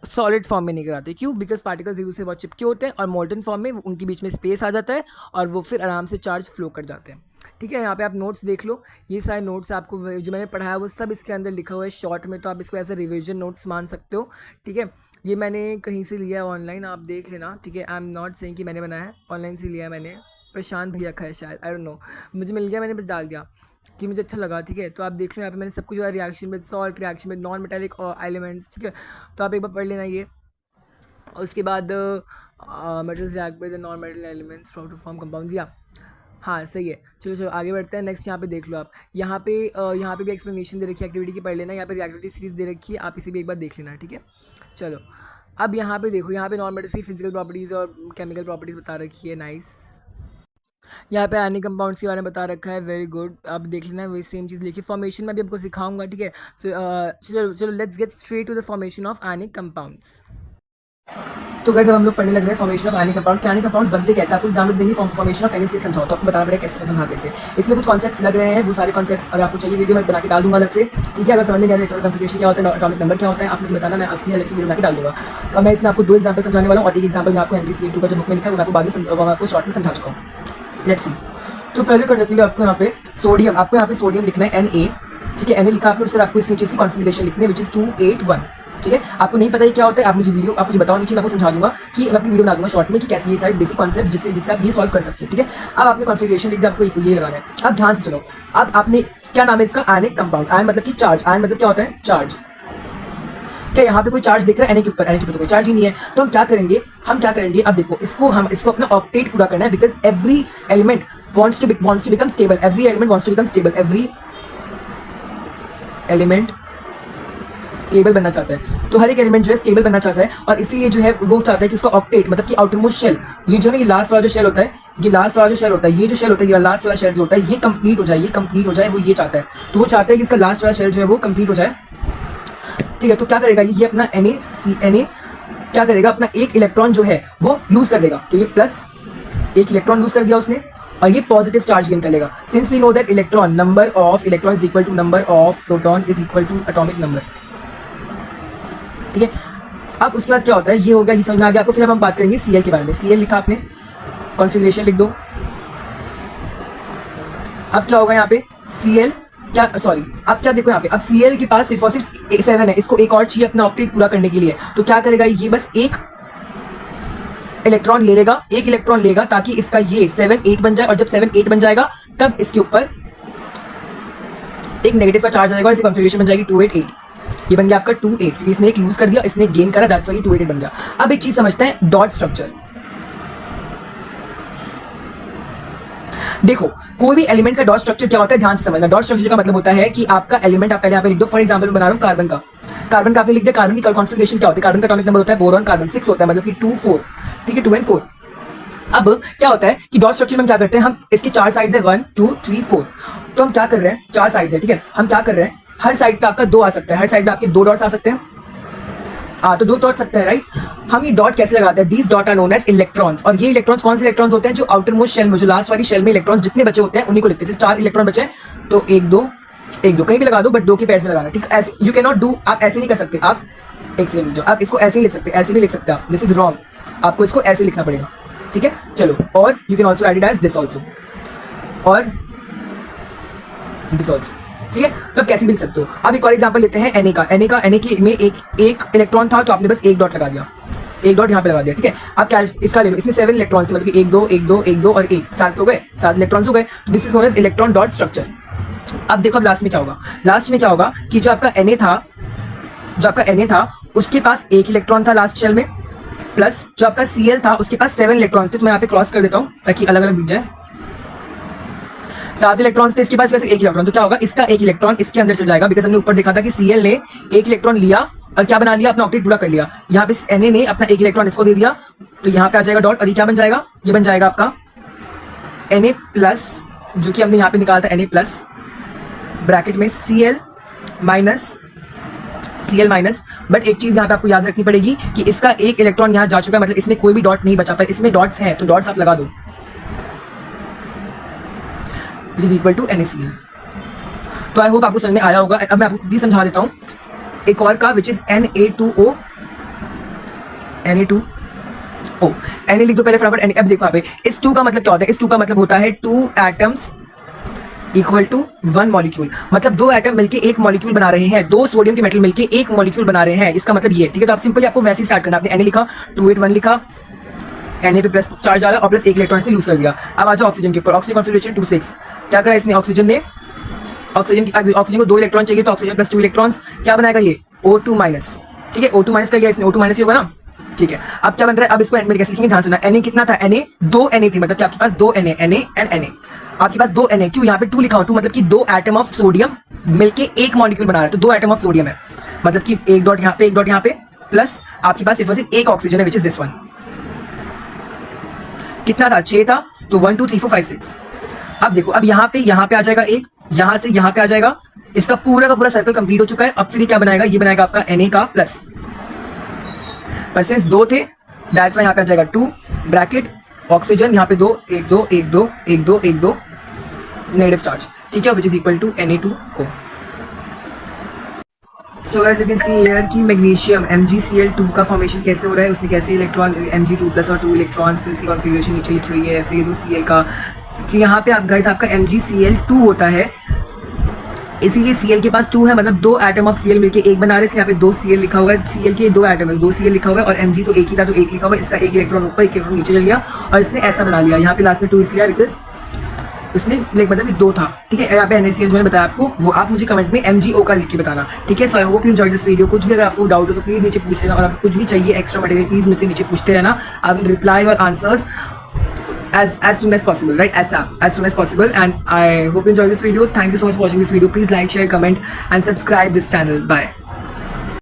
सॉलिड फॉर्म में नहीं कराते। क्यों? बिकॉज पार्टिकल्स एक दूसरे से बहुत चिपके होते हैं और मोल्टन फॉर्म में उनके बीच में स्पेस आ जाता है और वो फिर आराम से चार्ज फ्लो कर जाते हैं। ठीक है, यहाँ पे आप नोट्स देख लो, ये सारे नोट्स आपको जो मैंने पढ़ाया वो सब इसके अंदर लिखा हुआ है शॉर्ट में, तो आप इसको एज ए रिविजन नोट्स मान सकते हो। ठीक है, ये मैंने कहीं से लिया है ऑनलाइन, आप देख लेना। ठीक है, आई एम नॉट सेइंग कि मैंने बनाया है, ऑनलाइन से लिया है मैंने, प्रशांत भैया का है शायद, आई डोंट नो, मुझे मिल गया, मैंने बस डाल दिया कि मुझे अच्छा लगा। ठीक है, तो आप देख लो यहाँ पे मैंने सब कुछ जो है reaction with salt, reaction with non metallic elements. ठीक है, तो आप एक बार पढ़ लेना ये। उसके बाद metals react with non metal elements to form compounds, या हाँ सही है। चलो चलो आगे बढ़ते हैं। नेक्स्ट यहाँ पे देख लो आप, यहाँ पे भी एक्सप्लेनेशन दे रखी है एक्टिविटी की, पढ़ लेना। यहाँ पे रिएक्टिविटी सीरीज दे रखी है, आप इसे भी एक बार देख लेना। ठीक है, चलो अब यहाँ पे देखो, यहाँ पे नॉन मेटल्स की फिजिकल प्रॉपर्टीज़ और केमिकल प्रॉपर्टीज़ बता रखी है, नाइस। यहाँ पे आयनिक कंपाउंड्स के बारे में बता रखा है, वेरी गुड। आप देख लेना, वही सेम चीज़ लिखी। फॉर्मेशन में भी आपको सिखाऊंगा। ठीक है, चलो चलो let's get straight to the formation of ionic compounds. तो गाइस अब हम लोग पढ़ने लग रहे हैं formation of ionic compounds. Ionic compounds बनते कैसे, आपको एग्जाम में देंगे फॉर्मेशन ऑफ NaCl समझाओ, तो आपको बताना पड़ेगा कैसे समझाते हैं। इसमें कुछ कॉन्सेप्ट्स लग रहे हैं, वो सारे कॉन्सेप्ट्स अगर आपको चाहिए वीडियो मैं बना के डाल दूंगा अलग से। ठीक है, अगर समझ में नहीं आ रहा इलेक्ट्रॉनिक कॉन्फिगरेशन क्या होता है, एटॉमिक नंबर क्या होता है, आप मुझे बताना, मैं उसकी अलग से वीडियो बना के डाल दूंगा। और मैं इसमें आपको 2 एग्जाम्पल समझाने वाला हूँ, और एक एग्जाम्पल मैं आपको MgCl2 का जो बुक में लिखा है वो मैं आपको बाद में आपको शॉर्ट में समझा चुका हूँ। Let's see. तो पहले करने के लिए आपको यहाँ पे सोडियम, आपको यहाँ पे सोडियम लिखना है Na। ठीक है, Na लिखा आपने, उसके बाद आपको इस नीचे इसकी कॉन्फिगरेशन लिखनी है, विच इज 281। ठीक है, आपको नहीं पता ये क्या होता है, आप मुझे बताओ नीचे, मैं आपको समझा दूंगा कि मैं अपनी वीडियो बना दूंगा शॉर्ट में कि कैसे ये सारे बेसिक कॉन्सेप्ट जिससे आप ये सॉल्व कर सकते हो। ठीक है, अब आपने कॉन्फिगरेशन लिख दिया, आपको ये लगाना है। अब ध्यान से सुनो, अब आपने क्या नाम है इसका, आयनिक कंपाउंड्स। आयन मतलब कि चार्ज, आयन मतलब क्या होता है, चार्ज। क्या यहाँ पे कोई चार्ज दिख रहा है Na के ऊपर? Na के ऊपर तो कोई चार्ज ही नहीं है। तो हम क्या करेंगे, अब देखो इसको अपना ऑक्टेट पूरा करना है, because every element wants to become stable, every element wants to become stable, every element stable बनना चाहता है। तो हर एक एलिमेंट जो है स्टेबल बनना चाहता है, और इसीलिए जो है वो चाहता है कि उसका ऑक्टेट मतलब कि आउटर मोस्ट शेल, ये जो है ये लास्ट वाला जो शेल होता है, ये लास्ट वाला जो शेल होता है, ये जो शेल होता है, ये लास्ट वाला शेल जो होता है, ये कंप्लीट हो जाए, वो ये चाहता है। तो वो चाहता है कि इसका लास्ट वाला शेल जो है वो कंप्लीट हो जाए। ठीक है, तो क्या करेगा ये अपना Na क्या करेगा, अपना एक इलेक्ट्रॉन जो है वो लूज कर देगा। तो ये प्लस एक इलेक्ट्रॉन लूज कर दिया उसने, और ये पॉजिटिव चार्ज गेन कर लेगा। Since we know that electron number of electron is equal to number of proton is equal to atomic number. ठीक है, अब उसके बाद क्या होता है, ये होगा, ये समझ में आ गया आपको। फिर अब हम बात करेंगे Cl के बारे में। Cl लिखा आपने, कॉन्फिगरेशन लिख दो। अब क्या होगा यहाँ पे, Cl अब क्या देखो यहाँ पे, अब Cl के पास सिर्फ और सिर्फ 7 है, इसको एक और चाहिए अपना ऑक्टेट पूरा करने के लिए। तो क्या करेगा ये, बस एक इलेक्ट्रॉन लेगा ताकि इसका ये 7 8 बन जाए, और जब 7 8 बन जाएगा तब इसके ऊपर एक नेगेटिव का चार्ज आएगा और इसकी कॉन्फिगरेशन बन जाएगी 288। ये बन गया आपका 28। इसने एक लूज कर दिया, इसने गेन करा, दैट्स व्हाई 288 बन गया। अब एक चीज समझते हैं, डॉट स्ट्रक्चर। देखो कोई भी एलिमेंट का डॉट स्ट्रक्चर क्या होता है, ध्यान से समझना। डॉट स्ट्रक्चर का मतलब होता है कि आपका एलिमेंट, आप पहले यहाँ पे लिख दो। फॉर एग्जांपल बना रहा हूँ कार्बन का आपने लिख दिया। कार्बन की कॉन्फिगरेशन क्या होती है, कार्बन का एटॉमिक नंबर होता है, बोरॉन कार्बन 6 होता है, मतलब कि 2 4। ठीक है, 2 and 4। अब क्या होता है कि डॉट स्ट्रक्चर में हम क्या करते हैं, हम इसके 4 साइड्स है, 1 2 3 4। तो हम क्या कर रहे हैं, 4 साइड्स है। ठीक है, हम क्या कर रहे हैं, हर साइड पे आपका 2 आ सकता है, हर साइड पे आपके 2 डॉट्स आ सकते हैं। तो 2 डॉट सकते हैं, राइट। हम ये डॉट कैसे लगाते हैं, these dot are known as electrons. और ये इलेक्ट्रॉन्स कौन से इलेक्ट्रॉन्स होते हैं, जो आउटर मोस्ट शेल में, जो लास्ट वाली शेल में इलेक्ट्रॉन्स जितने बचे होते हैं उन्हीं को लिखते हैं। जैसे 4 इलेक्ट्रॉन बचे हैं तो 1 2 कहीं भी लगा दो, बट 2 के पेयर्स में लगाना। ठीक है, ऐसे यू कैन नॉट डू, आप ऐसे नहीं कर सकते। आप एक सेकंड जो आप इसको ऐसे ही लिख सकते, ऐसे नहीं लिख सकते आप, दिस इज रॉन्ग, आपको इसको ऐसे लिखना पड़ेगा। ठीक है, चलो, और you can also write it as this also, और दिस ऑल्सो। ठीक है, तो आप कैसे भी लिख सकते हो। अब एक और एग्जांपल लेते हैं Na के में एक इलेक्ट्रॉन था, तो आपने बस एक डॉट लगा दिया, एक डॉट यहाँ पे लगा दिया। ठीक है, आप क्या इसका ले लो, इसमें 7 इलेक्ट्रॉन थे, मतलब 1 2 1 2 1 2 और 1 7 हो गए, 7 इलेक्ट्रॉन हो गए। This is known as electron dot structure. अब देखो अब लास्ट में क्या होगा, कि जो आपका Na था उसके पास 1 इलेक्ट्रॉन था लास्ट शेल में, प्लस जो आपका Cl था उसके पास 7 इलेक्ट्रॉन थे। तो मैं यहाँ पे क्रॉस कर देता हूँ ताकि अलग अलग दिख जाए। 7 इलेक्ट्रॉन थे इसके पास, वैसे 1 इलेक्ट्रॉन, तो क्या होगा, इसका 1 इलेक्ट्रॉन इसके अंदर चल जाएगा, बिकॉज हमने ऊपर देखा था कि Cl ने 1 इलेक्ट्रॉन लिया और क्या बना लिया, अपना ऑक्टेट पूरा कर लिया। यहाँ पे Na ने अपना 1 इलेक्ट्रॉन इसको दे दिया, तो यहाँ पे आ जाएगा डॉट, और ये क्या बन जाएगा, ये बन जाएगा आपका Na प्लस, जो कि हमने यहाँ पे निकाला था Na प्लस, ब्रैकेट में Cl माइनस। बट एक चीज यहाँ पे आपको याद रखनी पड़ेगी कि इसका 1 इलेक्ट्रॉन यहाँ जा चुका है, मतलब इसमें कोई भी डॉट नहीं बचा, पर इसमें डॉट्स हैं, तो डॉट्स आप लगा दो, which is equal to NaCl। तो आई होप आपको समझ में आया होगा। अब मैं आपको खुद ही समझा देता हूँ एक और का, विच इज Na2O, Na लिख दो पहले फटाफट। अब देखो यहाँ पे इस 2 का मतलब क्या होता है, इस 2 का मतलब होता है 2 एटम्स इक्वल टू 1 मॉलिक्यूल, मतलब 2 एटम मिलके 1 मॉलिक्यूल बना रहे हैं, 2 सोडियम के मेटल मिलके 1 मॉलिक्यूल बना रहे हैं, इसका मतलब ये, ठीक है। तो आप सिंपली आपको वैसे ही स्टार्ट करना, आपने Na लिखा, 281 लिखा, Na पे प्लस चार्ज डाला और प्लस 1 इलेक्ट्रॉन से लूज कर दिया। अब आ जाओ ऑक्सीजन के ऊपर, ऑक्सीजन कॉन्फिगरेशन 26, क्या करा इसने, ऑक्सीजन को 2 इलेक्ट्रॉन चाहिए, तो ऑक्सीजन प्लस 2 इलेक्ट्रॉन्स क्या बनाएगा ये, O2 माइनस, ठीक है, O2 माइनस कर लिया इसने, O2 माइनस ही होगा ना, ठीक है। अब क्या बन रहा है, अब इसको एंड में कैसे लिखेंगे, ध्यान सुनना। Na कितना था, Na 2 Na थी, मतलब कि आपके पास 2 Na एंड Na, आपके पास 2 Na, क्यों यहाँ पे 2 लिखा हो, 2 मतलब कि 2 एटम ऑफ सोडियम मिलके 1 मॉलिक्यूल बना रहा है, तो 2 एटम ऑफ सोडियम है, मतलब कि 1 डॉट यहाँ पे 1 डॉट यहाँ पे, प्लस आपके पास सिर्फ सिर्फ 1 ऑक्सीजन है, विच इज दिस वन। कितना था, 6 था, तो 1 2 3 4 5 6। अब देखो, अब यहाँ पे आ जाएगा 1, यहाँ से यहाँ पे आ जाएगा, इसका पूरा का पूरा सर्कल कंप्लीट हो चुका है। अब फिर क्या बनाएगा, ये बनाएगा आपका Na का प्लस, परसेंस 2 थे, दैट्स वाई यहाँ पे आ जाएगा 2 ब्रैकेट, ऑक्सीजन यहाँ पे 2 1 2 1 2 1 2 1 2 नेगेटिव चार्ज, ठीक है, which is equal to Na2O। So guys you can see here कि मैग्नीशियम MgCl2 का फॉर्मेशन कैसे हो रहा है, उसने कैसे इलेक्ट्रॉन Mg2 प्लस और 2 इलेक्ट्रॉन्स, फिर इसकी कॉन्फिगरेशन नीचे लिखी हुई है, फिर Cl का, कि यहाँ पे आप गाइस आपका MgCl2 होता है, इसीलिए Cl के पास 2 है, मतलब 2 एटम ऑफ Cl मिलके 1 बना रहे हैं, इसलिए यहाँ पे 2 Cl लिखा हुआ है, Cl के 2 एटम है, 2 Cl लिखा हुआ है, और Mg तो 1 ही था, तो 1 लिखा हुआ है, इसका 1 इलेक्ट्रॉन ऊपर 1 इलेक्ट्रॉन नीचे चल गया, और इसने ऐसा बना लिया, यहाँ पे लास्ट में 2 इसलिए बिकॉज उसने लाइक मतलब 2 था, ठीक है। यहाँ पे NaCl जो मैंने बताया आपको, वो आप मुझे कमेंट में MgO का लिख के बताना, ठीक है। So I hope you enjoyed this video. कुछ भी अगर आपको डाउट हो तो प्लीज नीचे पूछ लेना, और आपको कुछ भी चाहिए एक्स्ट्रा मटेरियल प्लीज मुझसे नीचे पूछते रहना, I will reply your answers as soon as possible, right? As soon as possible. And I hope you enjoy this video. Thank you so much for watching this video. Please like, share, comment and subscribe this channel. Bye.